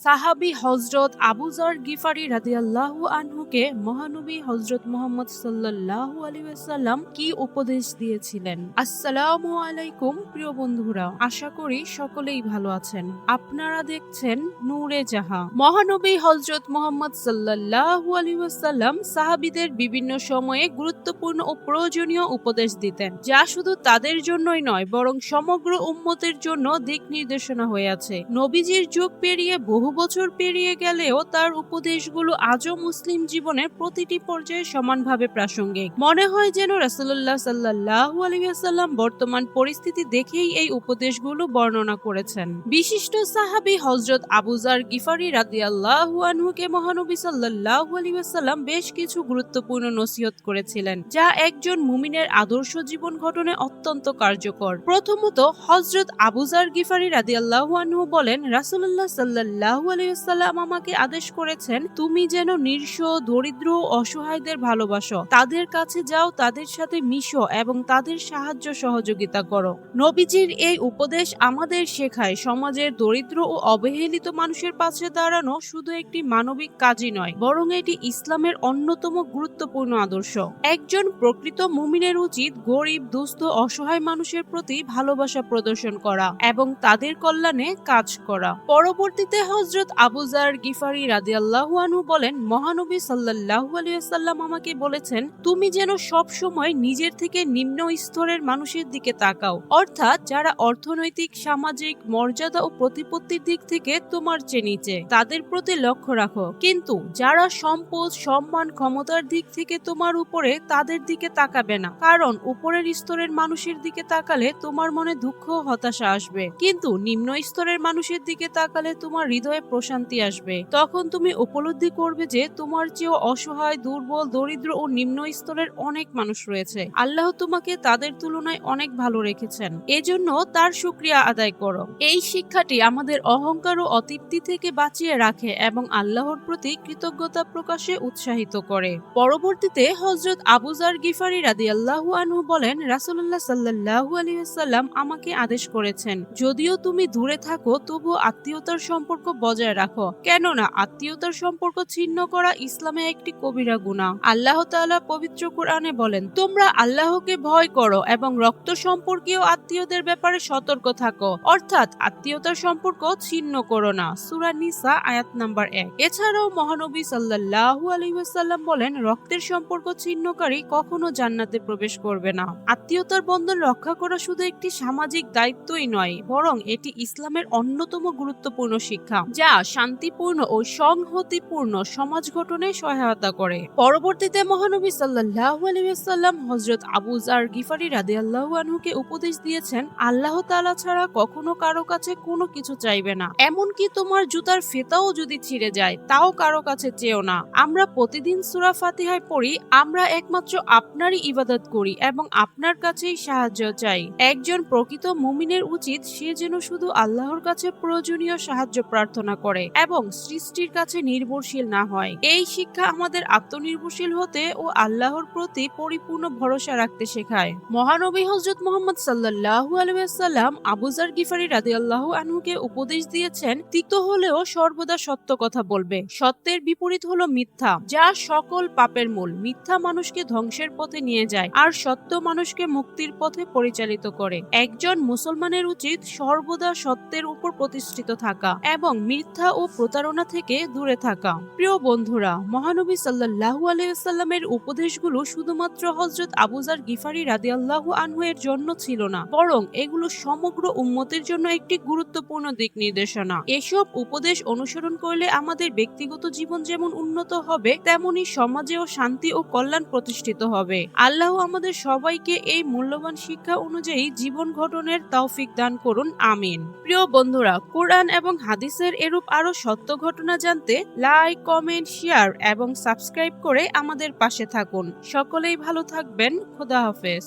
সাহাবী হযরত আবু যর গিফারি রাদিয়াল্লাহু আনহুকে মহানবী হযরত মুহাম্মদ সাল্লাল্লাহু আলাইহি ওয়াসাল্লাম কি উপদেশ দিয়েছিলেন। আসসালামু আলাইকুম প্রিয় বন্ধুরা, আশা করি সকলেই ভালো আছেন। আপনারা দেখছেন নূরে জাহাঁ। মহানবী হযরত মুহাম্মদ সাল্লাল্লাহু আলাইহি ওয়াসাল্লাম সাহাবীদের বিভিন্ন সময়ে গুরুত্বপূর্ণ ও প্রয়োজনীয় উপদেশ দিতেন, যা শুধু তাদের জন্যই নয় বরং সমগ্র উম্মতের জন্য দিক নির্দেশনা হয়ে আছে। নবীজির যুগ পেরিয়ে বহু বছর পেরিয়ে গেলেও তার উপদেশগুলো আজও মুসলিম জীবনের প্রতিটি পর্যায়ে সমানভাবে প্রাসঙ্গিক। মনে হয় যেন রাসূলুল্লাহ সাল্লাল্লাহু আলাইহি ওয়াসাল্লাম বর্তমান পরিস্থিতি দেখেই এই উপদেশগুলো বর্ণনা করেছেন। বিশিষ্ট সাহাবী হযরত আবু যর গিফারি রাদিয়াল্লাহু আনহুকে মহানবী সাল্লাল্লাহু আলাইহি ওয়াসাল্লাম বেশ কিছু গুরুত্বপূর্ণ নসিহত করেছিলেন, যা একজন মুমিনের আদর্শ জীবন গঠনে অত্যন্ত কার্যকর। প্রথমত, হযরত আবু যর গিফারি রাদিয়াল্লাহু আনহু বলেন, রাসূলুল্লাহ সাল্লাল্লাহু আলাইহি ওয়াসাল্লাম আমাকে আদেশ করেছেন, তুমি যেন নিঃস্ব, দরিদ্র ও অসহায়দের ভালোবাসো, তাদের কাছে যাও, তাদের সাথে মিশো এবং তাদের সাহায্য সহযোগিতা করো। নবীজির এই উপদেশ আমাদের শেখায় সমাজের দরিদ্র ও অবহেলিত মানুষের পাশে দাঁড়ানো শুধু একটি মানবিক কাজই নয়, বরং এটি ইসলামের অন্যতম গুরুত্বপূর্ণ আদর্শ। একজন প্রকৃত মুমিনের উচিত গরিব, দুস্থ, অসহায় মানুষের প্রতি ভালোবাসা প্রদর্শন করা এবং তাদের কল্যাণে কাজ করা। পরবর্তীতে হযরত আবু যর গিফারি রাদিয়াল্লাহু আনহু বলেন, মহানবী সাল্লাল্লাহু আলাইহি ওয়াসাল্লাম আমাকে বলেছেন, তুমি যেন সব সময় নিজের থেকে নিম্ন স্তরের মানুষের দিকে তাকাও, অর্থাৎ যারা অর্থনৈতিক, সামাজিক মর্যাদা ও প্রতিপত্তির দিক থেকে তোমার চেয়ে নিচে, তাদের প্রতি লক্ষ্য রাখো। কিন্তু যারা সম্পদ, সম্মান, ক্ষমতার দিক থেকে তোমার উপরে, তাদের দিকে তাকাবে না, কারণ উপরের স্তরের মানুষের দিকে তাকালে তোমার মনে দুঃখ, হতাশা আসবে, কিন্তু নিম্ন স্তরের মানুষের দিকে তাকালে তোমার হৃদয়ে প্রশান্তি আসবে। তখন তুমি উপলব্ধি করবে যে তোমার চেয়েও অসহায়, দুর্বল, দরিদ্র ও নিম্ন স্তরের অনেক মানুষ রয়েছে। আল্লাহ তোমাকে তাদের তুলনায় অনেক ভালো রেখেছেন, এজন্য তার শুকরিয়া আদায় করো। এই শিক্ষাটি আমাদের অহংকার ও অতৃপ্তি থেকে বাঁচিয়ে রাখে এবং আল্লাহর প্রতি কৃতজ্ঞতা প্রকাশে উৎসাহিত করে। পরবর্তীতে হযরত আবু যর গিফারি রাদিয়াল্লাহু আনহু বলেন, রাসূলুল্লাহ সাল্লাল্লাহু আলাইহি ওয়াসাল্লাম আমাকে আদেশ করেছেন, যদিও তুমি দূরে থাকো তবু আত্মীয়তার সম্পর্ক বজায় রাখো, কেননা আত্মীয়তার সম্পর্ক ছিন্ন করা ইসলামে একটি কবিরা গুনাহ। আল্লাহ তাআলা পবিত্র কোরআনে বলেন, তোমরা আল্লাহকে ভয় করো এবং রক্ত সম্পর্কীয় আত্মীয়দের ব্যাপারে সতর্ক থাকো, অর্থাৎ আত্মীয়তার সম্পর্ক ছিন্ন করো না। সূরা নিসা আয়াত নাম্বার 1। এছাড়াও মহানবী সাল্লাল্লাহু আলাইহি ওয়াসাল্লাম বলেন, রক্তের সম্পর্ক ছিন্নকারী কখনো জান্নাতে প্রবেশ করবে না। আত্মীয়তার বন্ধন রক্ষা করা শুধু একটি সামাজিক দায়িত্বই নয়, বরং এটি ইসলামের অন্যতম গুরুত্বপূর্ণ শিক্ষা, যা শান্তিপূর্ণ ও সংহতিপূর্ণ সমাজ গঠনে সহায়তা করে। পরবর্তীতে মহানবী সাল্লাল্লাহু আলাইহি ওয়াসাল্লাম হযরত আবু যর গিফারি রাদিয়াল্লাহু আনহুকে উপদেশ দিয়েছেন, আল্লাহ তাআলা ছাড়া কখনো কারো কাছে কোনো কিছু চাইবে না, এমনকি তোমার জুতার ফিতাও যদি ছিঁড়ে যায় তাও কারো কাছে চেও না। আমরা প্রতিদিন সূরা ফাতিহায় পড়ি, আমরা একমাত্র আপনারই ইবাদত করি এবং আপনার কাছেই সাহায্য চাই। একজন প্রকৃত মুমিনের উচিত সে যেন শুধু আল্লাহর কাছে প্রয়োজনীয় সাহায্য প্রার্থনা করে এবং সৃষ্টির কাছে নির্ভরশীল না হয়। এই শিক্ষা আমাদের আত্মনির্ভরশীল হতে ও আল্লাহর প্রতি পরিপূর্ণ ভরসা রাখতে শেখায়। মহানবী হযরত মুহাম্মদ সাল্লাল্লাহু আলাইহি ওয়াসাল্লাম আবু যর গিফারি রাদিয়াল্লাহু আনহুকে উপদেশ দিয়েছেন, তিক্ত হলেও সর্বদা সত্য কথা বলবে। সত্যের বিপরীত হলো মিথ্যা, যা সকল পাপের মূল। মিথ্যা মানুষকে ধ্বংসের পথে নিয়ে যায় আর সত্য মানুষকে মুক্তির পথে পরিচালিত করে। একজন মুসলমানের উচিত সর্বদা সত্যের উপর প্রতিষ্ঠিত থাকা এবং মিথ্যা ও প্রতারণা থেকে দূরে থাকা। প্রিয় বন্ধুরা, মহানবী সাল্লাল্লাহু আলাইহি ওয়াসাল্লামের উপদেশগুলো শুধুমাত্র হযরত আবু যর গিফারি রাদিয়াল্লাহু আনহু এর জন্য ছিল না, বরং এগুলো সমগ্র উম্মতের জন্য একটি গুরুত্বপূর্ণ দিক নির্দেশনা। এসব উপদেশ অনুসরণ করলে আমাদের ব্যক্তিগত জীবন যেমন উন্নত হবে, তেমনি সমাজেও শান্তি ও কল্যাণ প্রতিষ্ঠিত হবে। আল্লাহ আমাদের সবাইকে এই মূল্যবান শিক্ষা অনুযায়ী জীবন গঠনের তৌফিক দান করুন, আমিন। প্রিয় বন্ধুরা, কোরআন এবং হাদিসের এরূপ আরো সত্য ঘটনা জানতে লাইক, কমেন্ট, শেয়ার এবং সাবস্ক্রাইব করে আমাদের পাশে থাকুন। সকলেই ভালো থাকবেন। খোদা হাফেজ।